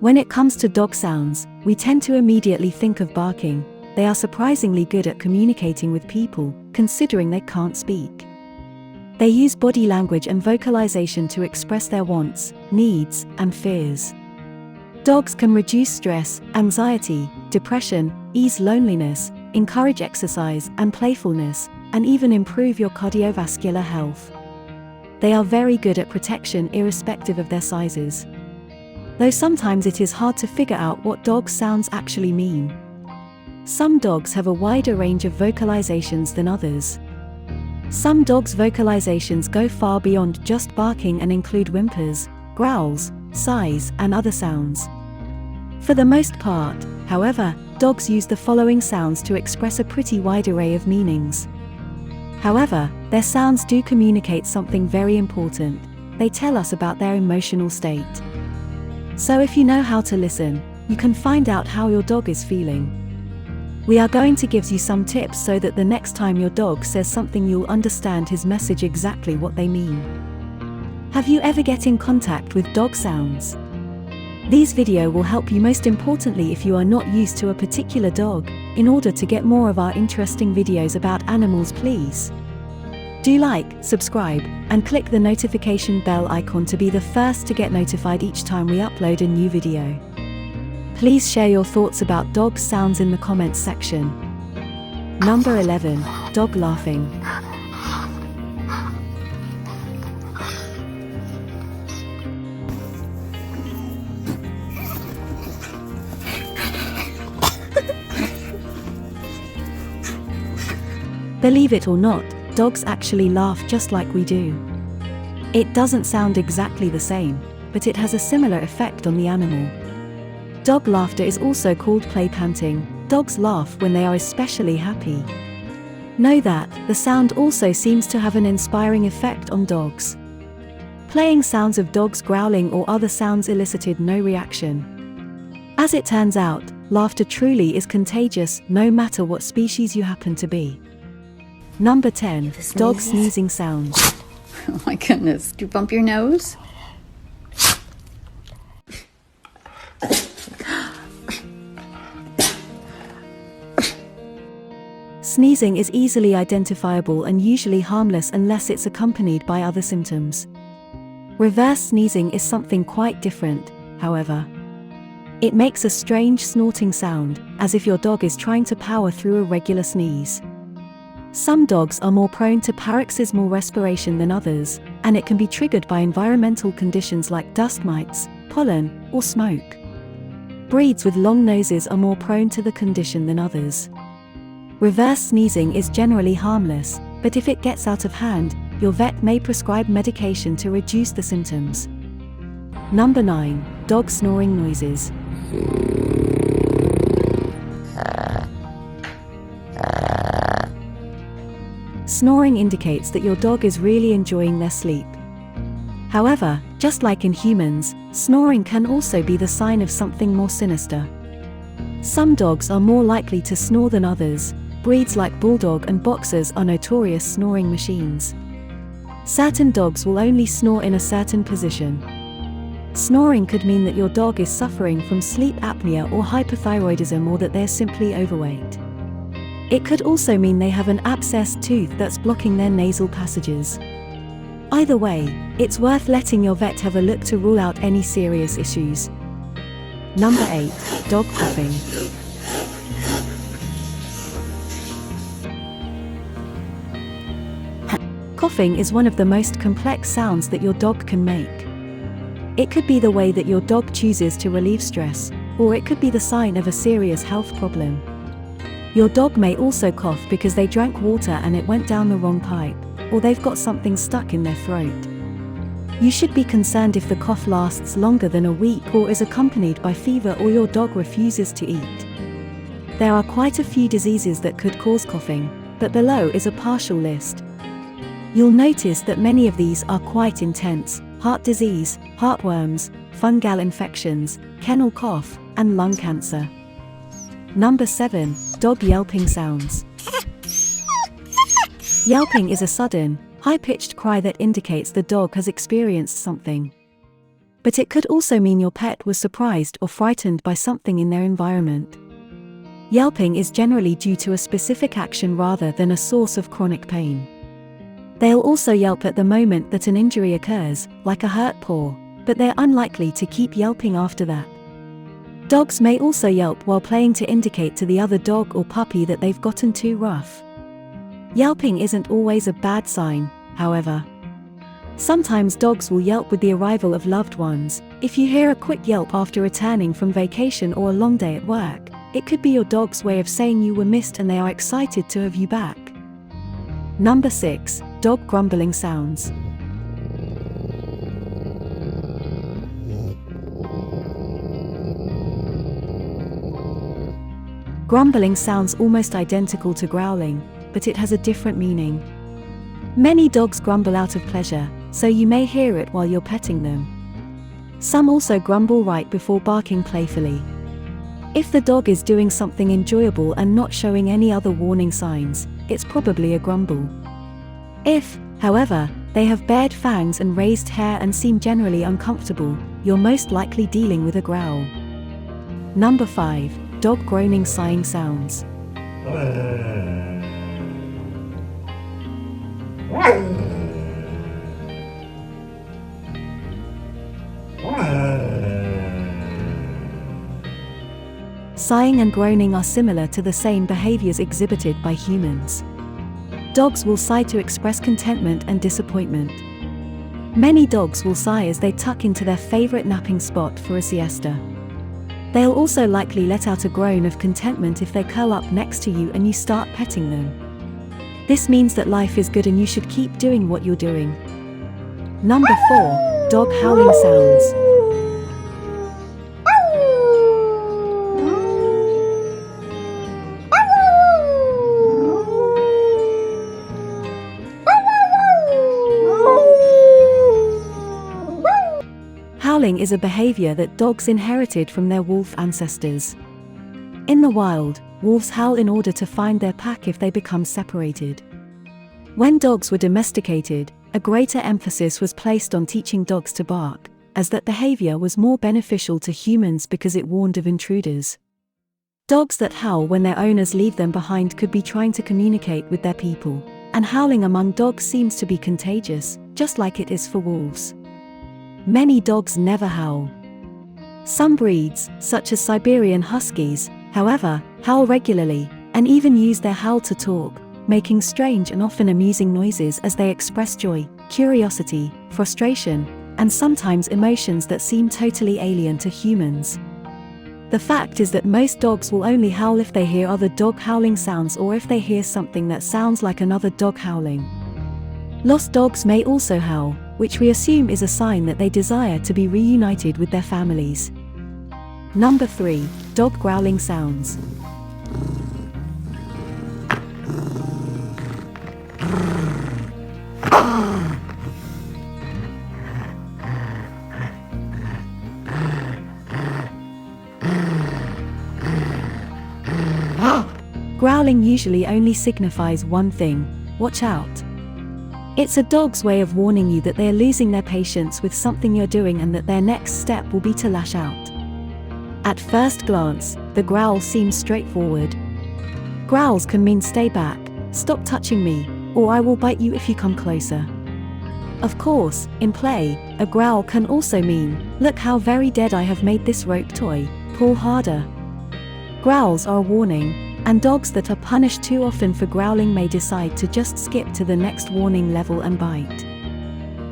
When it comes to dog sounds, we tend to immediately think of barking. They are surprisingly good at communicating with people, considering they can't speak. They use body language and vocalization to express their wants, needs, and fears. Dogs can reduce stress, anxiety, depression, ease loneliness, encourage exercise and playfulness, and even improve your cardiovascular health. They are very good at protection irrespective of their sizes. Though sometimes it is hard to figure out what dog sounds actually mean. Some dogs have a wider range of vocalizations than others. Some dogs' vocalizations go far beyond just barking and include whimpers, growls, sighs, and other sounds. For the most part, however, dogs use the following sounds to express a pretty wide array of meanings. However, their sounds do communicate something very important. They tell us about their emotional state. So if you know how to listen, you can find out how your dog is feeling. We are going to give you some tips so that the next time your dog says something you'll understand his message exactly what they mean. Have you ever get in contact with dog sounds? These video will help you most importantly if you are not used to a particular dog. In order to get more of our interesting videos about animals, please do like, subscribe, and click the notification bell icon to be the first to get notified each time we upload a new video. Please share your thoughts about dog sounds in the comments section. Number 11. Dog laughing. Believe it or not, dogs actually laugh just like we do. It doesn't sound exactly the same, but it has a similar effect on the animal. Dog laughter is also called play panting. Dogs laugh when they are especially happy. Know that the sound also seems to have an inspiring effect on dogs. Playing sounds of dogs growling or other sounds elicited no reaction. As it turns out, laughter truly is contagious, no matter what species you happen to be. Number 10. Dog sneezing sounds. Oh my goodness, do you bump your nose? Sneezing is easily identifiable and usually harmless unless it's accompanied by other symptoms. Reverse sneezing is something quite different, however. It makes a strange snorting sound, as if your dog is trying to power through a regular sneeze. Some dogs are more prone to paroxysmal respiration than others, and it can be triggered by environmental conditions like dust mites, pollen, or smoke. Breeds with long noses are more prone to the condition than others. Reverse sneezing is generally harmless, but if it gets out of hand, your vet may prescribe medication to reduce the symptoms. Number 9. Dog snoring noises. Snoring indicates that your dog is really enjoying their sleep. However, just like in humans, snoring can also be the sign of something more sinister. Some dogs are more likely to snore than others. Breeds like bulldog and boxers are notorious snoring machines. Certain dogs will only snore in a certain position. Snoring could mean that your dog is suffering from sleep apnea or hypothyroidism, or that they're simply overweight. It could also mean they have an abscessed tooth that's blocking their nasal passages. Either way, it's worth letting your vet have a look to rule out any serious issues. Number 8. Dog coughing. Coughing is one of the most complex sounds that your dog can make. It could be the way that your dog chooses to relieve stress, or it could be the sign of a serious health problem. Your dog may also cough because they drank water and it went down the wrong pipe, or they've got something stuck in their throat. You should be concerned if the cough lasts longer than a week or is accompanied by fever, or your dog refuses to eat. There are quite a few diseases that could cause coughing, but below is a partial list. You'll notice that many of these are quite intense: heart disease, heartworms, fungal infections, kennel cough, and lung cancer. Number 7. Dog yelping sounds. Yelping is a sudden, high-pitched cry that indicates the dog has experienced something. But it could also mean your pet was surprised or frightened by something in their environment. Yelping is generally due to a specific action rather than a source of chronic pain. They'll also yelp at the moment that an injury occurs, like a hurt paw, but they're unlikely to keep yelping after that. Dogs may also yelp while playing to indicate to the other dog or puppy that they've gotten too rough. Yelping isn't always a bad sign, however. Sometimes dogs will yelp with the arrival of loved ones. If you hear a quick yelp after returning from vacation or a long day at work, it could be your dog's way of saying you were missed and they are excited to have you back. Number 6. Dog grumbling sounds. Grumbling sounds almost identical to growling, but it has a different meaning. Many dogs grumble out of pleasure, so you may hear it while you're petting them. Some also grumble right before barking playfully. If the dog is doing something enjoyable and not showing any other warning signs, it's probably a grumble. If, however, they have bared fangs and raised hair and seem generally uncomfortable, you're most likely dealing with a growl. Number 5. Dog groaning sighing sounds. Sighing and groaning are similar to the same behaviors exhibited by humans. Dogs will sigh to express contentment and disappointment. Many dogs will sigh as they tuck into their favorite napping spot for a siesta. They'll also likely let out a groan of contentment if they curl up next to you and you start petting them. This means that life is good and you should keep doing what you're doing. Number 4. Dog howling sounds. Howling is a behavior that dogs inherited from their wolf ancestors. In the wild, wolves howl in order to find their pack if they become separated. When dogs were domesticated, a greater emphasis was placed on teaching dogs to bark, as that behavior was more beneficial to humans because it warned of intruders. Dogs that howl when their owners leave them behind could be trying to communicate with their people, and howling among dogs seems to be contagious, just like it is for wolves. Many dogs never howl. Some breeds, such as Siberian Huskies, however, howl regularly, and even use their howl to talk, making strange and often amusing noises as they express joy, curiosity, frustration, and sometimes emotions that seem totally alien to humans. The fact is that most dogs will only howl if they hear other dog howling sounds or if they hear something that sounds like another dog howling. Lost dogs may also howl, which we assume is a sign that they desire to be reunited with their families. Number 3. Dog growling sounds. Growling usually only signifies one thing: watch out. It's a dog's way of warning you that they are losing their patience with something you're doing and that their next step will be to lash out. At first glance, the growl seems straightforward. Growls can mean stay back, stop touching me, or I will bite you if you come closer. Of course, in play, a growl can also mean, look how very dead I have made this rope toy, pull harder. Growls are a warning, and dogs that are punished too often for growling may decide to just skip to the next warning level and bite.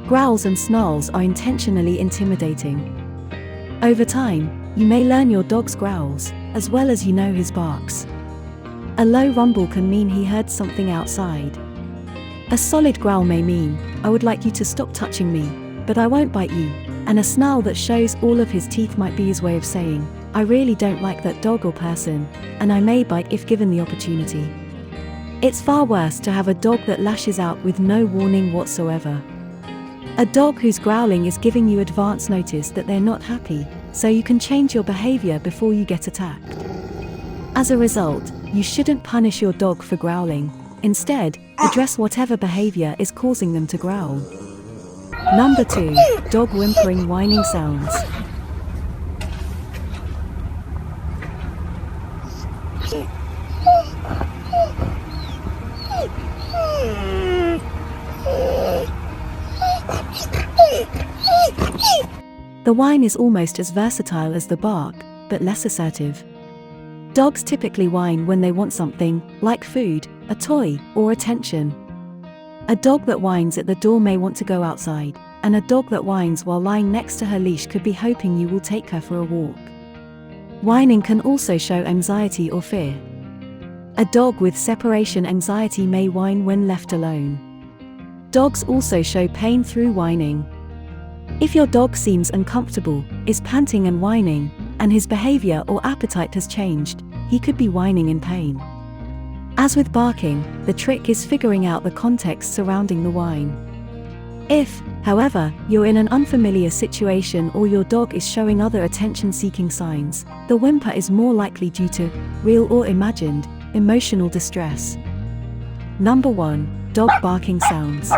Growls and snarls are intentionally intimidating. Over time, you may learn your dog's growls, as well as you know his barks. A low rumble can mean he heard something outside. A solid growl may mean, I would like you to stop touching me, but I won't bite you, and a snarl that shows all of his teeth might be his way of saying, I really don't like that dog or person, and I may bite if given the opportunity. It's far worse to have a dog that lashes out with no warning whatsoever. A dog whose growling is giving you advance notice that they're not happy, so you can change your behavior before you get attacked. As a result, you shouldn't punish your dog for growling. Instead, address whatever behavior is causing them to growl. Number 2. Dog whimpering whining sounds. The whine is almost as versatile as the bark, but less assertive. Dogs typically whine when they want something, like food, a toy, or attention. A dog that whines at the door may want to go outside, and a dog that whines while lying next to her leash could be hoping you will take her for a walk. Whining can also show anxiety or fear. A dog with separation anxiety may whine when left alone. Dogs also show pain through whining. If your dog seems uncomfortable, is panting and whining, and his behavior or appetite has changed, he could be whining in pain. As with barking, the trick is figuring out the context surrounding the whine. If, however, you're in an unfamiliar situation or your dog is showing other attention-seeking signs, the whimper is more likely due to, real or imagined, emotional distress. Number 1. Dog barking sounds.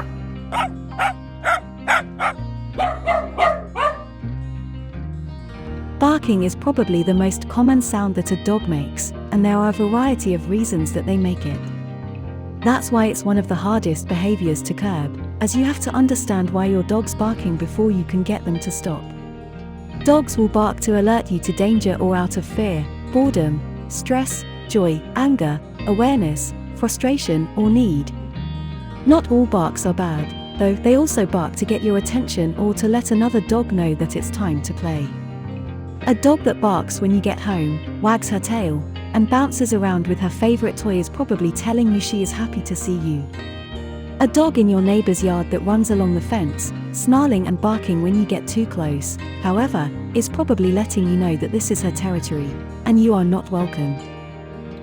Barking is probably the most common sound that a dog makes, and there are a variety of reasons that they make it. That's why it's one of the hardest behaviors to curb, as you have to understand why your dog's barking before you can get them to stop. Dogs will bark to alert you to danger or out of fear, boredom, stress, joy, anger, awareness, frustration, or need. Not all barks are bad, though they also bark to get your attention or to let another dog know that it's time to play. A dog that barks when you get home, wags her tail, and bounces around with her favorite toy is probably telling you she is happy to see you. A dog in your neighbor's yard that runs along the fence, snarling and barking when you get too close, however, is probably letting you know that this is her territory, and you are not welcome.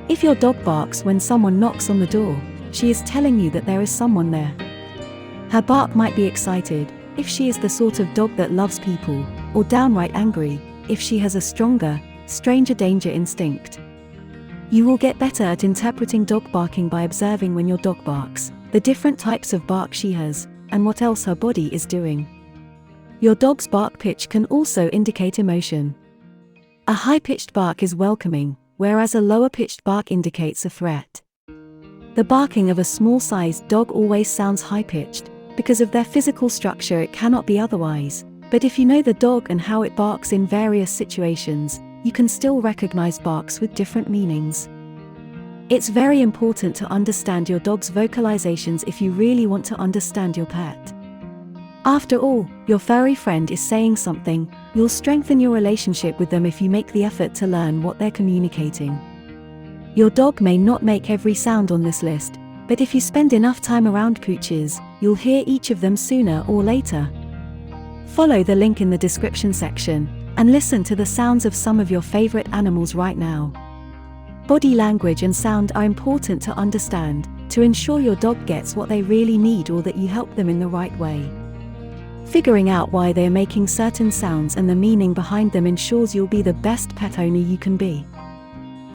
If your dog barks when someone knocks on the door, she is telling you that there is someone there. Her bark might be excited, if she is the sort of dog that loves people, or downright angry, if she has a stronger, stranger danger instinct. You will get better at interpreting dog barking by observing when your dog barks, the different types of bark she has, and what else her body is doing. Your dog's bark pitch can also indicate emotion. A high-pitched bark is welcoming, whereas a lower-pitched bark indicates a threat. The barking of a small-sized dog always sounds high-pitched. Because of their physical structure, it cannot be otherwise. But if you know the dog and how it barks in various situations, you can still recognize barks with different meanings. It's very important to understand your dog's vocalizations if you really want to understand your pet. After all, your furry friend is saying something. You'll strengthen your relationship with them if you make the effort to learn what they're communicating. Your dog may not make every sound on this list, but if you spend enough time around pooches, you'll hear each of them sooner or later. Follow the link in the description section, and listen to the sounds of some of your favorite animals right now. Body language and sound are important to understand, to ensure your dog gets what they really need or that you help them in the right way. Figuring out why they are making certain sounds and the meaning behind them ensures you'll be the best pet owner you can be.